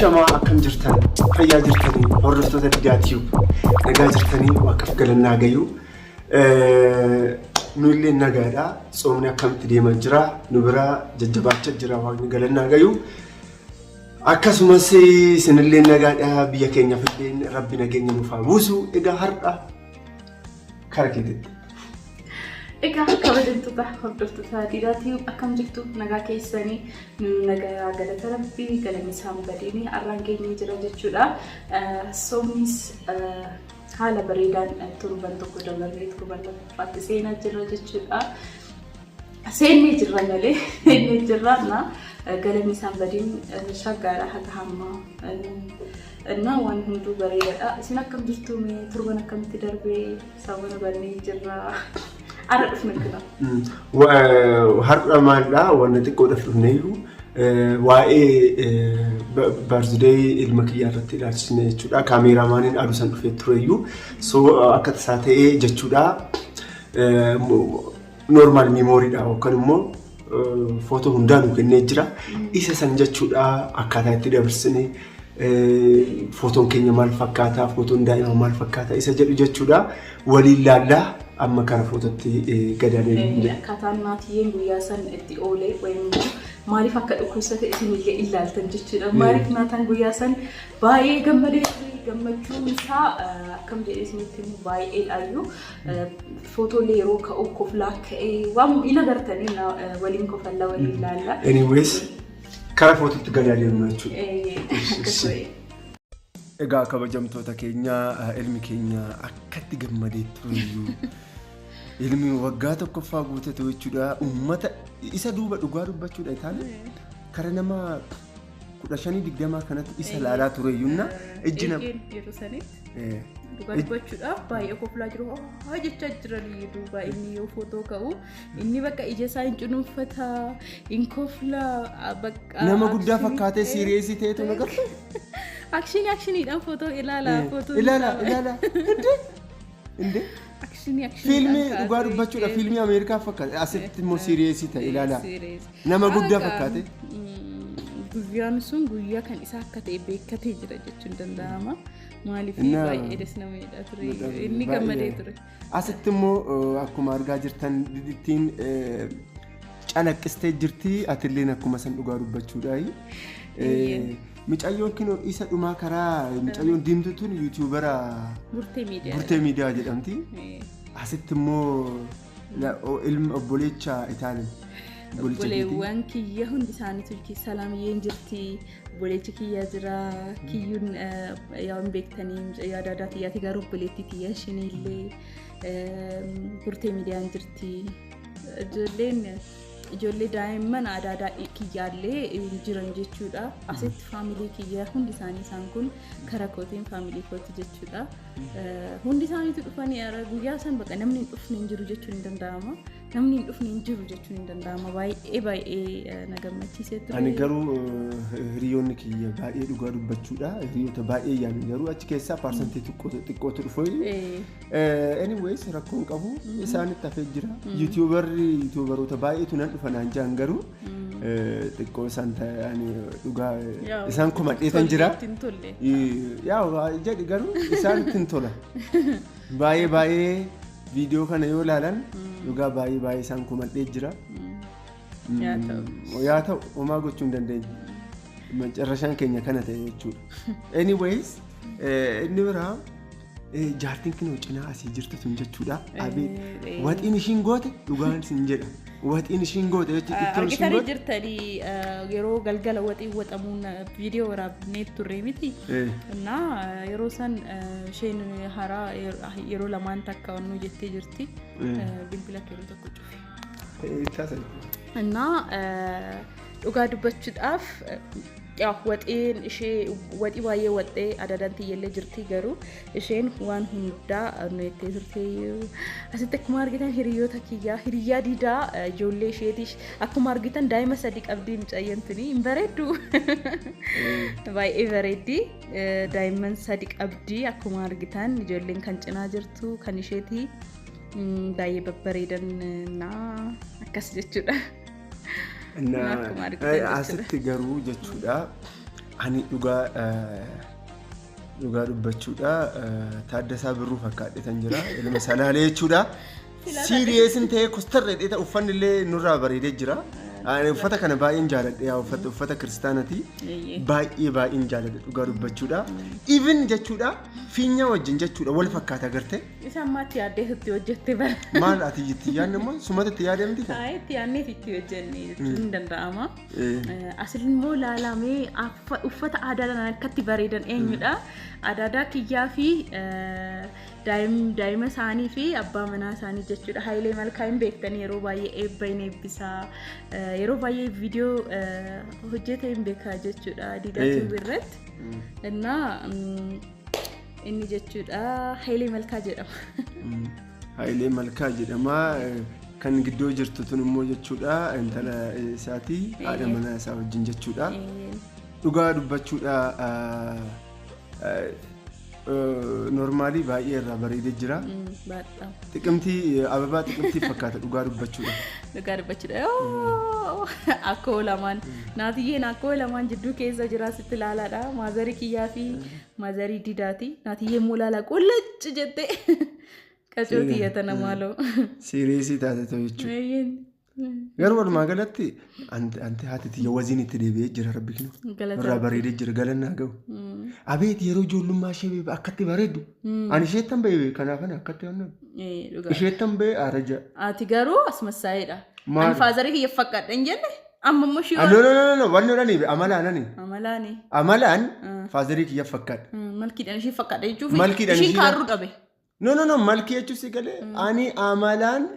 شما أكم جرتان فيا جرتاني هرفتو تدقاتيو نقا جرتاني وكف قلنا قيو نولي نقادا صومنا كم تديم الجرا نبرا ججبات الجرا وقنا قلنا قيو أكسما سنلي نقادا بيا كينيا فلين ربنا كينيا مفاوسو إيقا هرقا كاركيدت إيقا كبدنتو هردفتو تاديداتيو أكم جرتو نقا كيساني نقا قلت ربي قلني سام بديني أرانكيني جرا جتشودا صومنيس حالا بريدان تربان تكو دمرني تربان فاتي سينا جرا جتشودا سيني جرا نالي سيني جرا نا قلني سام بدين شاقارا حتى هما إنه وان هندو بريدا سينا كم جرتو مي تربان كم تدربي ساوانا بني جرا أعرف من كذا. وهرب مالا ونتكو دفنيو واي برزدي المكيار تلاشني جدا كاميرا مانين أروسان في تريو سو أكتر ساعته جتشودا نورمال ميموري دا وكانمو فوتو هندانو كنيجرا إيسا سنجتشودا أكتر تدبرسني فوتون كينيا مال فكاتا فوتون دائما مال فكاتا إيسا جتشودا ولله أما كان فوتتي قدامي. كاتان ناتيين وياسن التقولي وين ماري فكر أكوسة إسمي إلا التنجتشنا ماري ناتان وياسن باي جمدي جمدشو مسا كم جي اسمه تيم باي الأيو فوتو ليرو كأو كفلا كأي وام إلى درتني نا ولين كفلا ولين لا. Anyways كان فوتتي قدامي ماتشو. Egaa kabajamtoota keenya ilmi keenya akkatti gammadee turuu ilmi waggaa tokkoffaa guutate jechuudha ummata isa duuba dhugaa dubbachuudha taane kara nama 15-20 kanatti isa laalaa ture yunna ejji nama yeroo sanii dhugaa dubbachuudha baay'ee koflaa jiru hojjechaa jiranii duuba inni yoo footoo ka'u inni bakka ija isaa hin cunuunfata hin koflaa bakka nama guddaa fakkaatee siiriyeesii ta'etu nagarra. Action idaan footoo ilaala inde action filmi dhugaa dubbachuudha filmi Ameerikaa fakkaate asitti immoo siiriyeesii ta'e ilaala nama guddaa fakkaate guyyaan sun guyyaa kan isaa akka ta'e beekatee jira jechuun danda'ama maaliif baay'ee des nama jedhaa ture inni gammadee ture asitti immoo akkuma argaa jirtan didittiin calaqqistee jirti atilleen akkuma san dhugaa dubbachuudha Micayyoon kino isa dhumaa karaa micayyoon diimtuun yuutuubara Burtee Miidiyaa jedhamti. Asitti immoo ilma obboleecha Itaalii. Obboleewwan kiyya hundi isaanii turkii salaamiyyeen jirti. Obboleechi kiyya jira. Kiyyuun yaa hin beektanii yaada addaa xiyyaati garuu obboleettii xiyyaa isheenillee Burtee Miidiyaan jirti. Ijoollee daa'imman aadaa kiyyaallee jiran jechuudha. Asitti faamilii kiyyaa hundi isaanii isaan kun karaa kootiin faamilii kooti jechuudha. Hundi isaaniitu dhufanii guyyaa san bakka namni hin dhufne hin jiru jechuun hin danda'ama. Namni hin dhufne hin jiru jechuun hin danda'ama. Baay'ee na gammachiisee ture. Ani garuu hiriyoonni kiyya baay'ee dhugaa dubbachuudha. Hiriyoota baay'ee yaa'an garuu achi keessaa paarsantii xiqqootu dhufu. Anyways rakkoon qabu isaanitti hafee jira. Yuutuubaroota baay'eetu nan dhufan jaan garuu xiqqoo isaan ta'anii dhugaa isaan komadheetan jira. Yaa jedhi garuu isaanitti hin tola. Baay'ee viidiyoo kana yoo ilaalan dhugaa baay'ee isaan komadhee jira. Yaa ta'u homaa gochuu hin dandeenye. Macarrashaan keenya kana ta'e jechuudha. Anyways inni biraa jaartiin kinoo cinaa asii jirtu sun jechuudha. Waxiin ishiin goote dhugaan sin jedha. Waxiin ishiin goote jechuudha. Argitanii jirtanii yeroo galgala waxiin waxamuun viidiyoo waraabnee turre miti. Yeroo san isheen haraa yeroo lamaan takka wannoo jettee jirti. Bilbila yeroo tokko cufe. Dhugaa dubbachuudhaaf waxiin ishee waxii baay'ee waxee adadaan tiyyallee jirti garuu isheen waan hundaa nuyettee turte asitti akkuma argitan hiriyoota kiyyaa hiriyaa diidaa ijoollee isheeti akkuma argitan daa'ima sadii qabdii mucayyantuni hin bareeddu baay'ee bareeddi daa'imman sadii qabdii akkuma argitan ijoolleen kan cinaa jirtu kan isheeti baay'ee babbareedan akkas jechuudha. Asitti garuu jechuudha ani dhugaa dubbachuudha Taaddasaa Birruu fakkaadhetan jira ilma salaalee jechuudha siiriyeesin ta'ee kostarree dheeta uffanni illee nurraa bareedee jira uffata kana baay'een jaaladhe uffata kiristaanaati baay'een jaaladhe dhugaa dubbachuudha even jechuudha fiinya wajjin jechuudha wal fakkaata agartee isa ammaatti yaaddee itti hojjette bara maal ati itti yaadne immoo sumata itti yaadamti kan itti yaadneef itti hojjenne jechuun danda'ama asin immoo laalamee uffata aadaadhaan akkatti bareedan eenyudha adaadaa kiyyaa fi daa'ima isaanii fi abbaa manaa isaanii jechuudha Hayilee Malkaa hin beektan yeroo baay'ee eebba hin eebbisaa yeroo baay'ee viidiyoo hojjetee hin beekaa jechuudha diidatuu birratti innaa inni jechuudha Hayilee Malkaa jedhama. Hayilee Malkaa jedhama kan gidduu jirtu tun immoo jechuudha intala isaati haadha manaa isaa wajjin jechuudha dhugaa dubbachuudha normaalii baay'ee irraa bareedee jira xiqimtii ababaa xiqimtii fakkaata dhugaa dubbachuudha akkoo lamaan naatiyyeen akkoo lamaan jidduu keessa jira sitti ilaalaadha maazarii kiyyaa fi maazarii didaati naatiyyeen immoo ilaala qullacci jettee qacoo xiyyatana maaloo siiriisii taate ta'u jechuudha garuu walumaa galatti anti haati waziin itti deebi'ee jira rabbi kinu irraa bareedee jira galannaa gahu abeet yeroo ijoollummaa ishee akkatti bareeddu ani isheettan ba'e kanaaf akkatti wanna isheettan ba'e araja ati garuu asmassaa'eedha ani faazarii kiyya fakkaadha hin jenne amma immoo shii no wanni odhanii amalaan faazarii kiyya fakkaadha malkiidhaan ishee fakkaadha jechuuf ishiin kaarruu dhabe no malkii jechuun si galee ani amalaan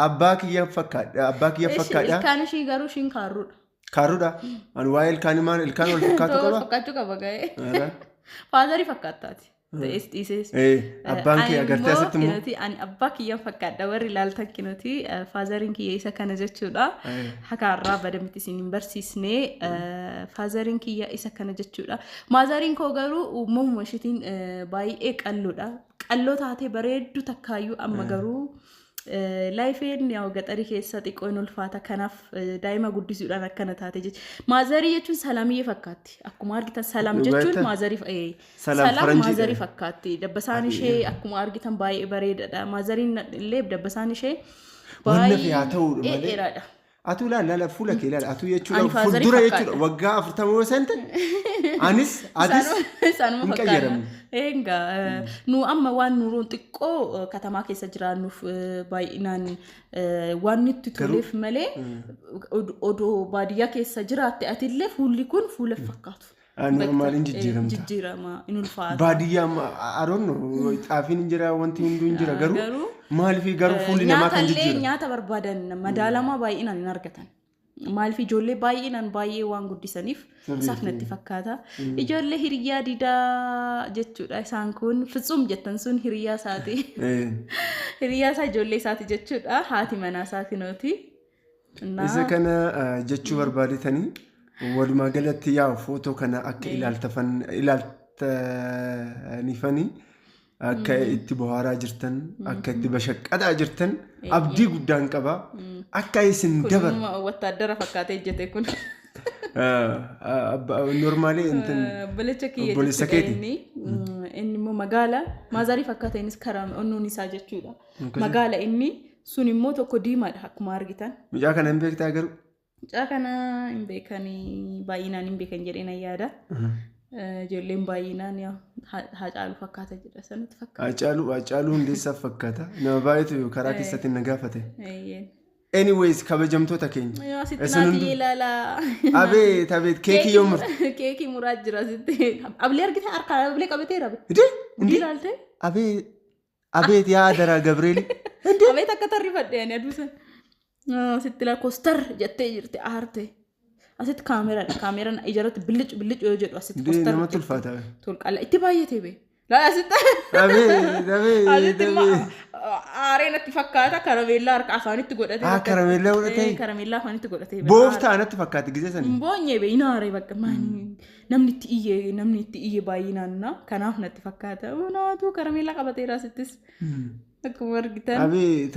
abbaa kiyya fakkaadha ilkaan ishii garuu ishiin kaarruudha ani waa'ee ilkaan himaan ilkaan wal fakkaatu qaba fakkaachuu qaba ga'ee faazarii fakkaataati dhiisees abbaan kiyya agartee asitti immoo ani abbaa kiyya fakkaadha warri ilaaltan kinuti faazariin kiyya isa kana jechuudha hakaarraa badamti isin hin barsiisne faazariin kiyya isa kana jechuudha maazariin koo garuu uumamuma ishiitiin baay'ee qalloodha qalloo taatee bareeddu takkaayyuu amma garuu laayifeen yaa gaxarii keessa xiqqoon ulfaata kanaaf daa'ima guddisuudhaan akkana taate jechuudha maazarii jechuun salaamii fakkaatti akkuma argitan salaam jechuun maazarii salaam maazarii fakkaatti dabbasaan ishee akkuma argitan baay'ee bareedaadha maazariin illee dabbasaan ishee baay'ee dheeraadha atu laala fuula kee laala atu jechuudha fuuldura jechuudha waggaa 40 sente anis sanuma fakkaata enga nu amma waan nuuroon xiqqoo katamaa keessa jiraannuuf baay'inaan waan nutti toleef malee odoo baadiyyaa keessa jiraatte atillee fuulli kun fuula fakkaatu normaalin jijjiirama in ulfaata baadiyyaa aroon xaafiin jira wanti hunduu jira garuu maaliif garuu fuulli namaa kan jijjiiramu nyaata barbaadan madaalamaa baay'inaan hin argatan maaliif ijoollee baay'inaan baay'ee waan guddisaniif isaaf natti fakkaata ijoollee hiriyaa didaa jechuudha isaan kun fitsum jettan sun hiriyaa isaati hiriyaa isaa ijoollee isaati jechuudha haati manaa isaatinooti isa kana jechuu barbaadetanii walumaa galatti yaa footoo kana akka ilaaltanifanii akka itti bohaaraa jirtan akka itti bashaqqataa jirtan abdii guddaan qaba akka isin dabar wattaaddara fakkaatee ejjete kun normaalii intin obboleessa keeti inni immoo magaala maazarii fakkaata innis karaa onnuun isaa jechuudha magaala inni sun immoo tokko diimaadha akkuma argitan mucaa kana hin beektaa garuu mucaa kana hin beekanii baay'inaan hin beekan jedheen ayyaada ijoolleen baay'inaan Hacaaluu fakkaata jedha sanatti fakkaata Hacaaluu hundeessaaf fakkaata nama baay'eetu karaa keessatti na gaafate anyways kabajamtoota keenya asitti naati ilaalaa abeet keekii yoo murte keekii muraa jira asitti ablee argite harkaan ablee qabatee rabe hundi ilaalte abeet yaa daraa Gabreeli abeet akka tarrifadhe ani aduusan asitti ilaa kostar jettee jirte aarte asitti kaameraan ijaarratti billic yoo jedhu asitti kostar nama tulfaata tulqalla itti baay'atee be laa asitti asitti aareen itti fakkaata karameellaa harka afaanitti godhatee karameellaa afaanitti godhatee booftaa natti fakkaatti gisee sanii boonyee be inaaree bakka namni itti iyye baay'inaan kanaaf natti fakkaata naatu karameellaa qabateera asittis akkuma argitan abeet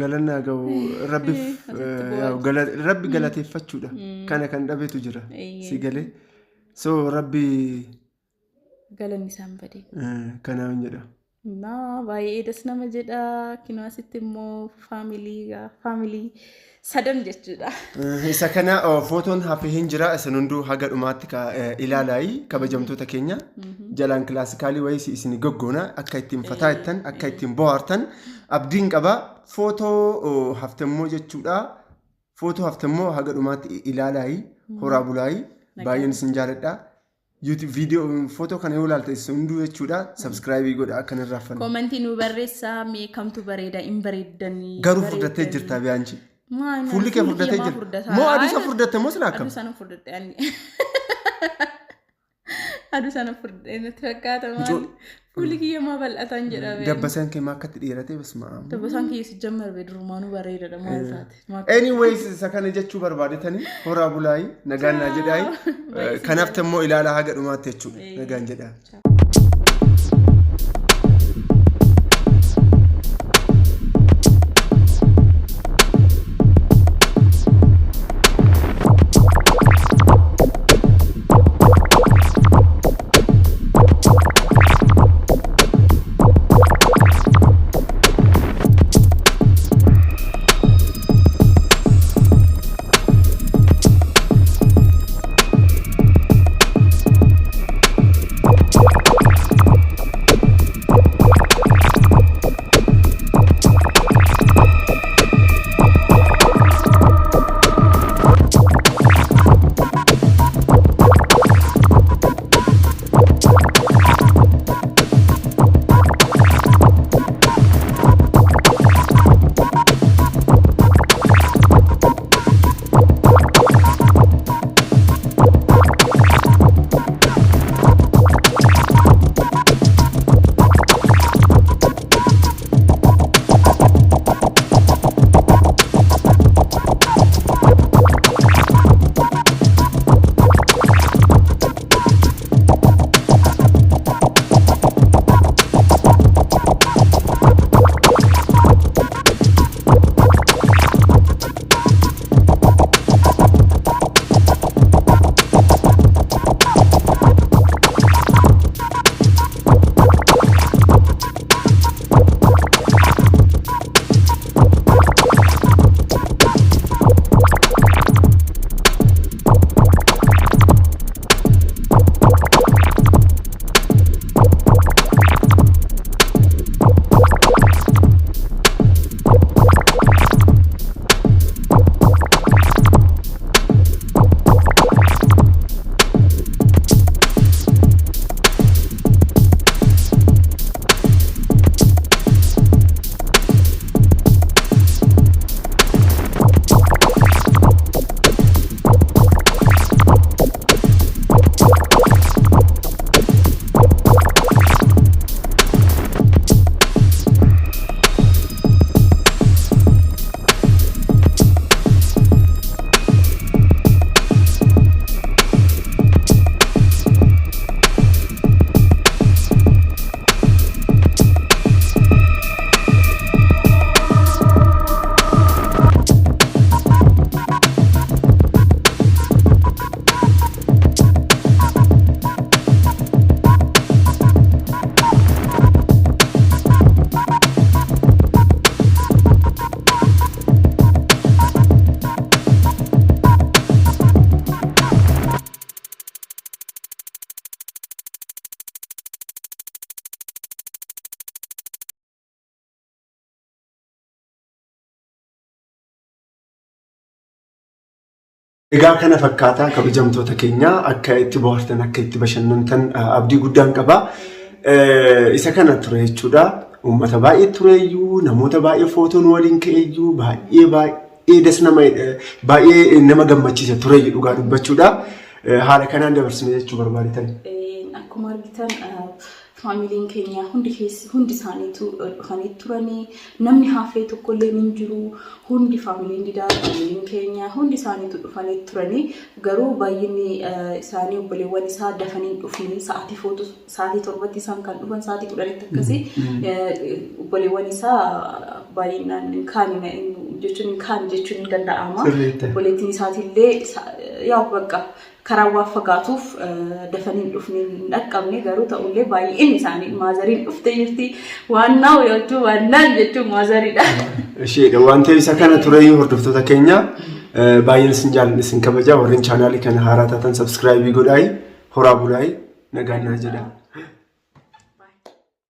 galanna gahu rabbi galateeffachuudha kana kan dhabeetu jira si galee so rabbi galanni isaan badee kanaaf jedha baay'ee das nama jedha kinoo asitti immoo faamilii sadan jechuudha. Isa kana footoon hafee hin jira isin hunduu haga dhumaatti ilaalaayi kabajamtoota keenya jalaan kilaasikaalii wayii isin goggoona akka ittiin fataayattan akka ittiin bohaartan abdiin qaba footoo haftemmoo jechuudha footoo haftemmoo haga dhumaatti ilaalaayi horaa bulaayi baay'een isin jaaladha. YouTube video foto kana yoo ilaalta isin hunduu jechuudha subscribe godha akka hin raffanne commenti nu barreessaa mee kamtu bareeda in bareedanii garuu furdattee jirta biyaanchi fuulli kee furdattee jirta moo aduu isa furdatte moo sila akkam aduu sana furdatte ani aduu sana furdatte natti fakkaata maal fuulli kiyya maa bal'atan jedha dabbasaan kee maa akkatti dhiirate basma dabbasaan kiyya si jammar beedurumaanu bareedadha maal taate anyways isa kana jechuu barbaadetanii horaa bulaayi nagaan naa jedhaayi kanaaf immoo ilaala haga dhumaatti jechuudha nagaan jedhaa Egaa kana fakkaataa kabajamtoota keenya akka itti bohaartan akka itti bashannantan abdii guddaan qaba. Isa kana ture jechuudha. Uummata baay'ee tureeyyuu namoota baay'ee footoon waliin ka'eeyyuu baay'ee das baay'ee nama gammachiisa tureeyyuu dhugaa dubbachuudha. Haala kanaan dabarsine jechuu barbaadan. Akkuma argitan faamiliin keenya hundi isaaniitu dhufanii turanii namni hafee tokko illee hin jiru hundi faamiliin didaa faamiliin keenya hundi isaaniitu dhufanii turanii garuu baay'inni isaanii obboleewwan isaa dafanii dhufanii sa'aatii 7tti isaan kan dhufan sa'aatii 10tti akkasii obboleewwan isaa baay'inaan kaan jechuun ni danda'ama obboleettiin isaatiillee yaa bakka karaa waa fagaatuuf dafanii dhufanii dhaqqabne garuu ta'ullee baay'een isaanii maazariin dhuftee jirti waannaa jechuun maazariidha. Isheedha waan ta'eef isa kana ture hordoftoota keenya baay'een isin jaalladha isin kabajaa warreen chaanaalii kana haaraa taatan sabskiraayibii godhaa horaa bulaa nagaan naa jedha.